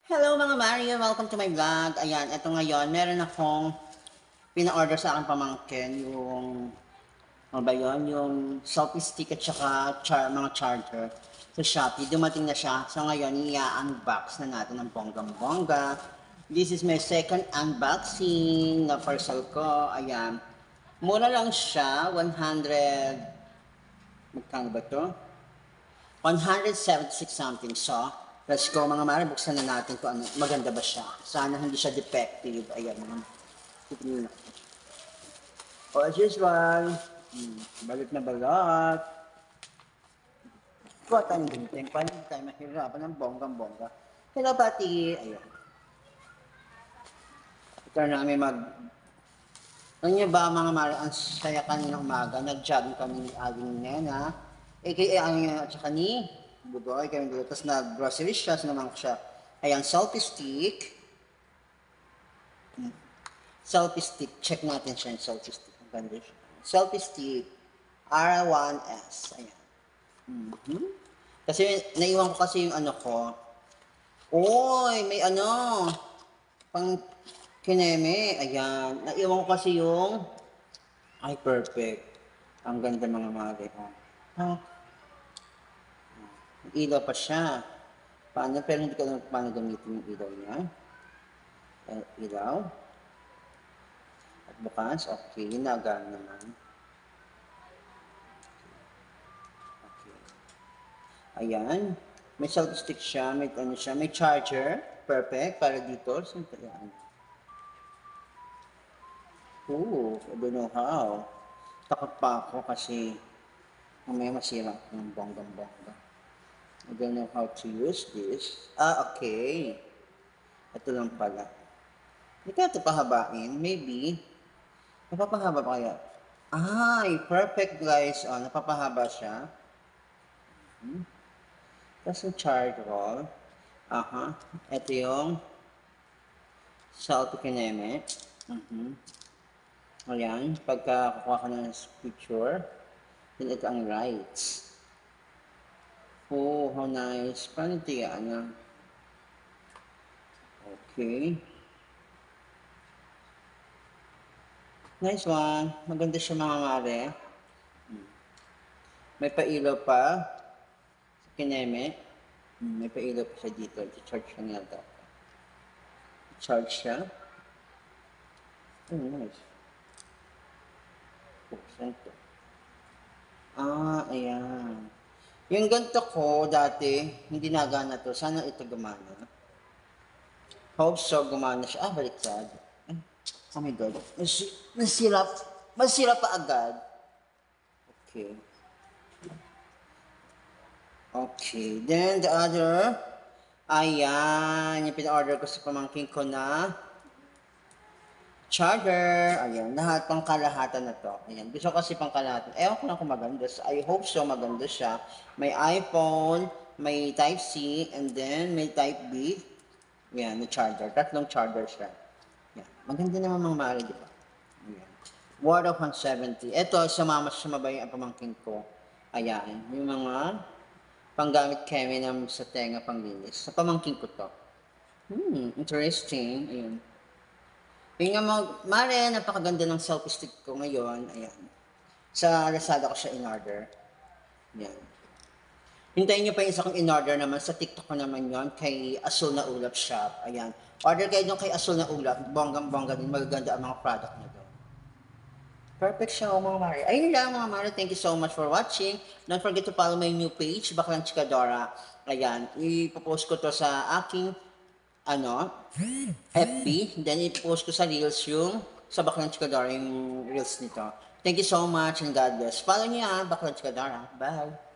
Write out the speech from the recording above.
Hello mga Mario! Welcome to my vlog. Ayan, eto ngayon, meron akong pina-order sa aking pamangkin, ano ba yun? Yung selfie stick at saka mga charger sa Shopee. Dumating na siya. So ngayon, i-unbox na natin ng bonggang-bongga. This is my second unboxing na parcel ko. Ayan. Mura lang siya, 100, magkano ba to? 176 something. So, let's go mga mare. Buksan na natin kung ano, maganda ba siya. Sana hindi siya defective. Ayan. Tignan na. O, as usual. Balit na balat. Kuha tayong ginting. Paano hindi tayo mahirapan ng bonggang-bongga. Hello, pati. Ayan. Ito na namin Ano niyo ba mga mare, ang saya kanina umaga, nag-jogging kami ni Aling Nena, aka ang at saka ni Budoy, kami dito, tapos nag-grocery siya, naman siya. Ayan, selfie stick. Selfie stick, check natin siya yung selfie stick. Ang ganda siya. Selfie stick, R1S. Ayan. Kasi naiwan ko kasi yung ano ko. Oy, may ano, pang kineme. Ayan, naiwan ko kasi yung, ay perfect. Ang ganda mga mali. Oh. Ilaw pa siya. Paano? Pero hindi ko alam paano gamitin yung ilaw niya. Ilaw. At bukas, okay. Nagaan naman. Okay. Ayan. May selfie stick siya. May ano siya. May charger. Perfect. Para dito. Siyempre yan. Ooh, I don't know how. Takot pa ako kasi mamaya masira ng bonggang-bongga. I don't know how to use this. Okay. Ito lang pala. Hindi kaya ito pahabain. Maybe. Napapahaba pa kaya? Ay, perfect guys. Oh, napapahaba siya. Tapos yung charcoal. Aha. Ito yung salt kineme. Ayan. Pagka kukuha ka ng picture, then ito ang lights. Oh, how nice. Paano ito yan? Okay. Nice one. Maganda siya mga mare. May pailaw pa sa kineme. May pailaw pa siya dito. I-charge siya nga daw. I-charge siya. Oh, nice. Buksan to. Ayan. Yung ganito ko dati, hindi nagana to. Sana ito gumana. Hope so, gumana siya. Baliktad. Oh my God. Masira pa agad. Okay. Okay. Then, the other. Ayan. Yung pina-order ko sa pamangkin ko na charger. Ayan. Lahat pang kalahatan na to. Ayan. Gusto ko kasi pang kalahatan. Ewan ko lang kung maganda. I hope so, maganda siya. May iPhone, may Type-C, and then may Type-B. Ayan, may charger. Tatlong charger siya. Ayan. Maganda naman mga mali, di ba? Ayan. Word of 170. Ito, sumabay ang pamangkin ko. Ayan. Yung mga panggamit keme sa tenga panglinis. Sa pamangkin ko to. Interesting. Ayan. Yung nga mare, napakaganda ng selfie stick ko ngayon. Ayan. Sa Lazada ko siya in-order. Ayan. Hintayin nyo pa yung isa kong in-order naman. Sa TikTok ko naman yon kay Asul na Ulap Shop. Ayan. Order kayo doon kay Asul na Ulap. Bonggang-bongga din. Magaganda ang mga product na doon. Perfect siya mga mare. Ayun lang mga mare. Thank you so much for watching. Don't forget to follow my new page, Baklang Chikadora. Ayan. Ipopost ko to sa aking FB. Then ipopost ko sa Reels yung sa Baklang Chikadora yung Reels nito. Thank you so much and God bless. Follow niya Baklang Chikadora. Bye.